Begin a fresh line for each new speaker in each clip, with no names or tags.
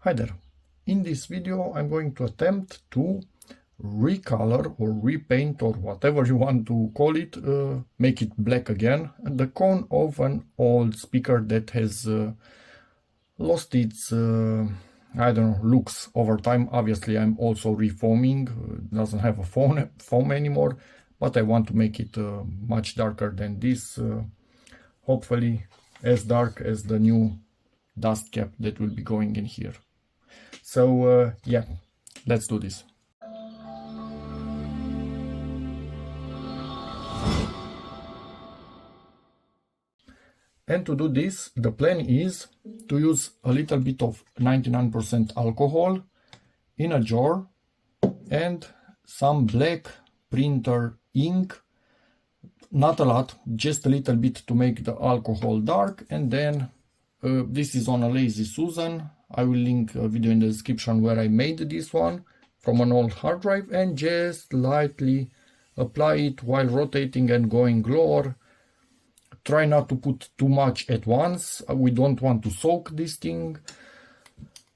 Hi there. In this video I'm going to attempt to recolor or repaint or whatever you want to call it, make it black again, the cone of an old speaker that has lost its I don't know, looks over time. Obviously I'm also refoaming, doesn't have a foam anymore, but I want to make it much darker than this, hopefully as dark as the new dust cap that will be going in here. So yeah, let's do this. And to do this, the plan is to use a little bit of 99% alcohol in a jar and some black printer ink, not a lot, just a little bit to make the alcohol dark. And then this is on a Lazy Susan. I will link a video in the description where I made this one from an old hard drive, and just lightly apply it while rotating and going lower. Try not to put too much at once. We don't want to soak this thing.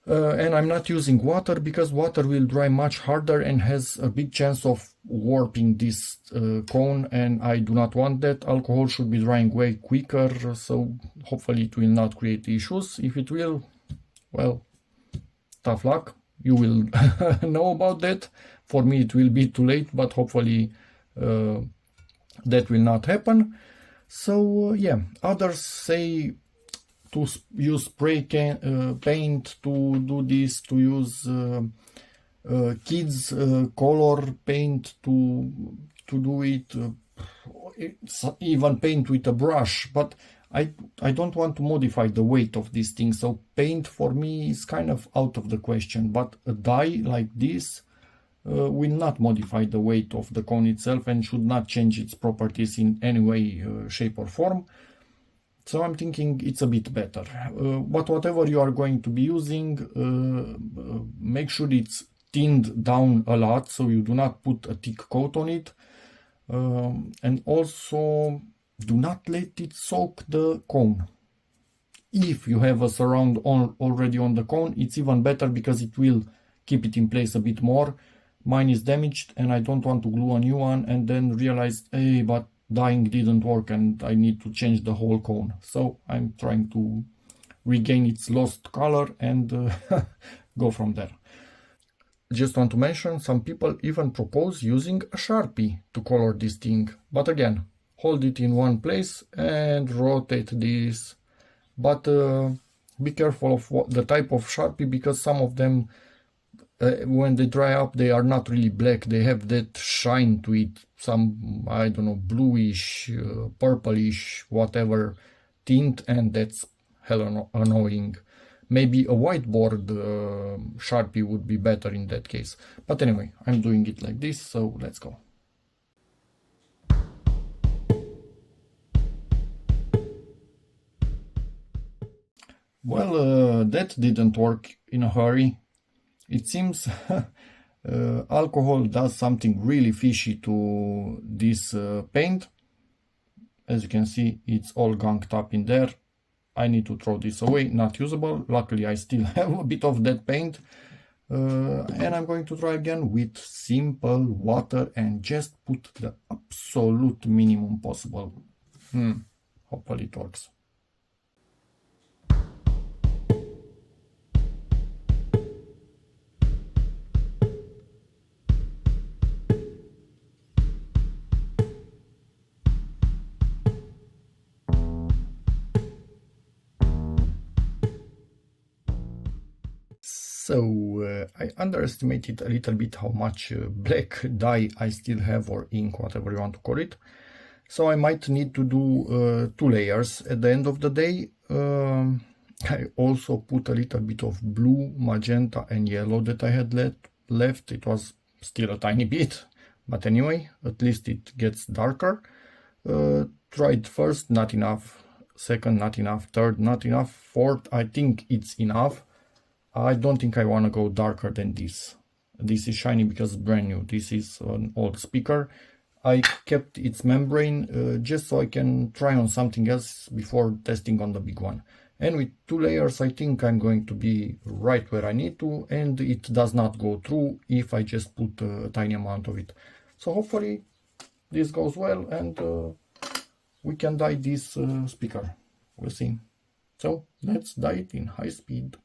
And I'm not using water because water will dry much harder and has a big chance of warping this cone, and I do not want that. Alcohol should be drying way quicker, so hopefully it will not create issues. If it will, well, tough luck. You will know about that. For me it will be too late, but hopefully that will not happen. So yeah, others say to use spray paint to do this, to use kids color paint to do it, even paint with a brush, but I don't want to modify the weight of this thing, so paint for me is kind of out of the question. But a dye like this will not modify the weight of the cone itself and should not change its properties in any way, shape or form. So I'm thinking it's a bit better. But whatever you are going to be using, make sure it's thinned down a lot so you do not put a thick coat on it. And also do not let it soak the cone. If you have a surround already on the cone, it's even better because it will keep it in place a bit more. Mine is damaged and I don't want to glue a new one and then realize, hey, but dyeing didn't work and I need to change the whole cone. So I'm trying to regain its lost color and go from there. Just want to mention, some people even propose using a Sharpie to color this thing. But again, hold it in one place and rotate this. But be careful of the type of Sharpie, because some of them, when they dry up, they are not really black. They have that shine to it, some, I don't know, bluish, purplish, whatever tint, and that's hell annoying. Maybe a whiteboard Sharpie would be better in that case. But anyway, I'm doing it like this, so let's go. Well, that didn't work in a hurry. It seems alcohol does something really fishy to this paint. As you can see, it's all gunked up in there. I need to throw this away, not usable. Luckily, I still have a bit of that paint. And I'm going to try again with simple water and just put the absolute minimum possible. Hopefully it works. So I underestimated a little bit how much black dye I still have, or ink, whatever you want to call it. So I might need to do 2 layers at the end of the day. I also put a little bit of blue, magenta and yellow that I had left. It was still a tiny bit, but anyway, at least it gets darker. Tried first, not enough. Second, not enough. Third, not enough. Fourth, I think it's enough. I don't think I want to go darker than this. This is shiny because it's brand new. This is an old speaker. I kept its membrane just so I can try on something else before testing on the big one. And with 2 layers, I think I'm going to be right where I need to, and it does not go through if I just put a tiny amount of it. So hopefully this goes well, and we can dye this speaker. We'll see. So let's dye it in high speed.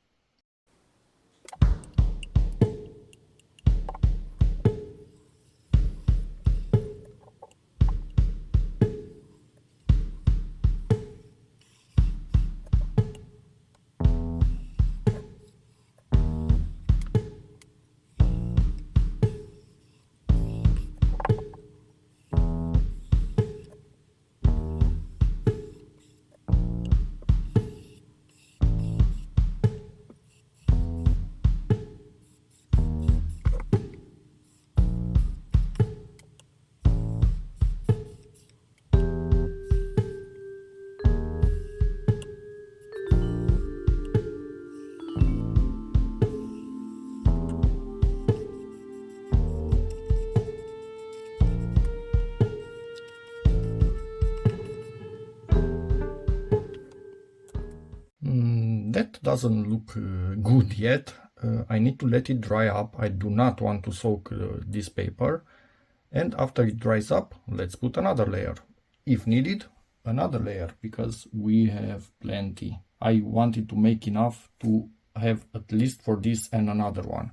That doesn't look good yet. I need to let it dry up. I do not want to soak this paper. And after it dries up, let's put another layer. If needed, another layer, because we have plenty. I wanted to make enough to have at least for this and another one.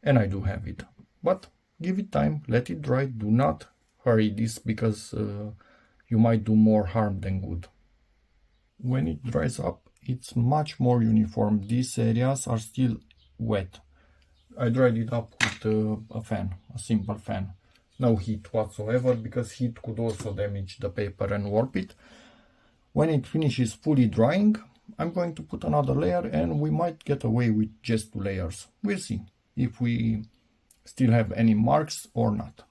And I do have it. But give it time, let it dry. Do not hurry this, because you might do more harm than good. When it dries up, it's much more uniform. These areas are still wet. I dried it up with a fan, a simple fan. No heat whatsoever, because heat could also damage the paper and warp it. When it finishes fully drying, I'm going to put another layer, and we might get away with just 2 layers. We'll see if we still have any marks or not.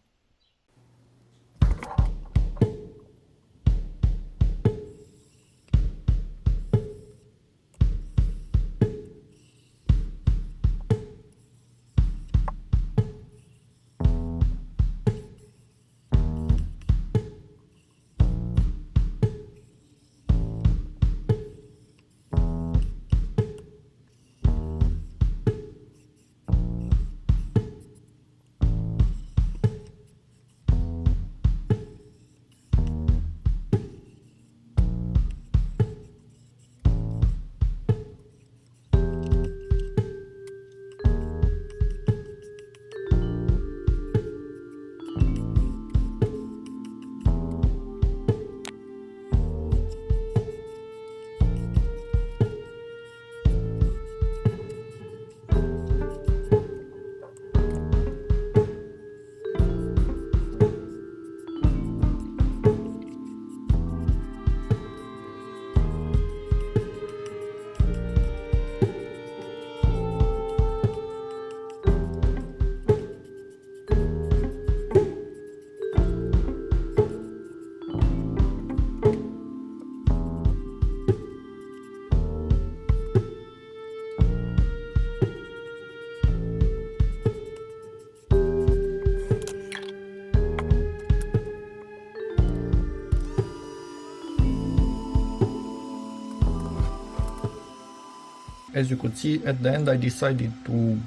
As you could see, at the end I decided to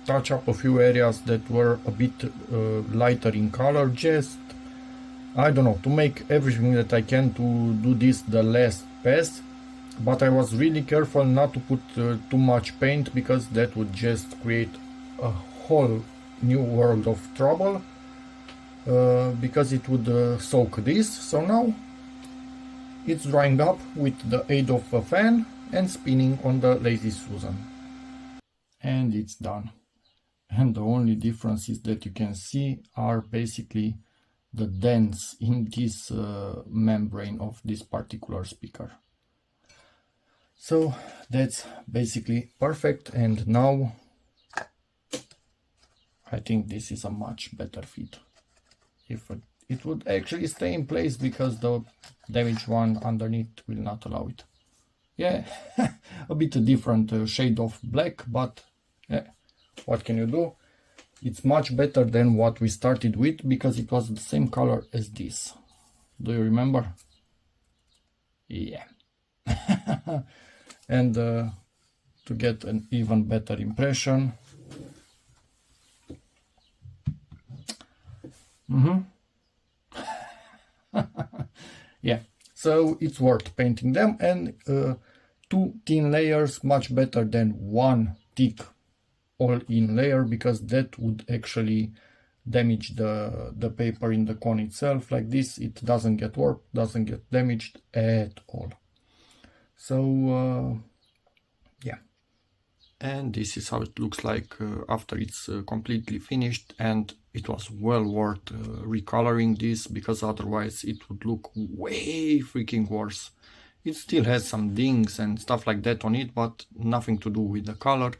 touch up a few areas that were a bit lighter in color, just, I don't know, to make everything that I can to do this the last pass. But I was really careful not to put too much paint, because that would just create a whole new world of trouble, because it would soak this. So now it's drying up with the aid of a fan and spinning on the Lazy Susan. And it's done. And the only differences that you can see are basically the dents in this membrane of this particular speaker. So that's basically perfect, and now I think this is a much better fit. If it would actually stay in place, because the damaged one underneath will not allow it. Yeah, a bit different shade of black, but yeah, what can you do? It's much better than what we started with, because it was the same color as this. Do you remember? Yeah. And to get an even better impression, yeah, so it's worth painting them, and 2 thin layers much better than 1 thick all-in layer, because that would actually damage the paper in the cone itself. Like this, it doesn't get warped, doesn't get damaged at all. So yeah, and this is how it looks like after it's completely finished, and it was well worth recoloring this, because otherwise it would look way freaking worse. It still has some dings and stuff like that on it, but nothing to do with the color,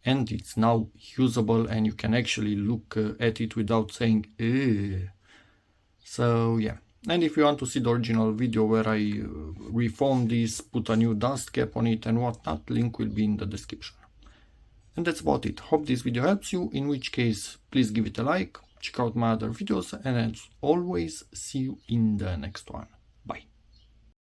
and it's now usable, and you can actually look at it without saying ew. So yeah, and if you want to see the original video where I reformed this, put a new dust cap on it and whatnot, link will be in the description. And that's about it. Hope this video helps you, in which case please give it a like, check out my other videos, and as always, see you in the next one. Bye.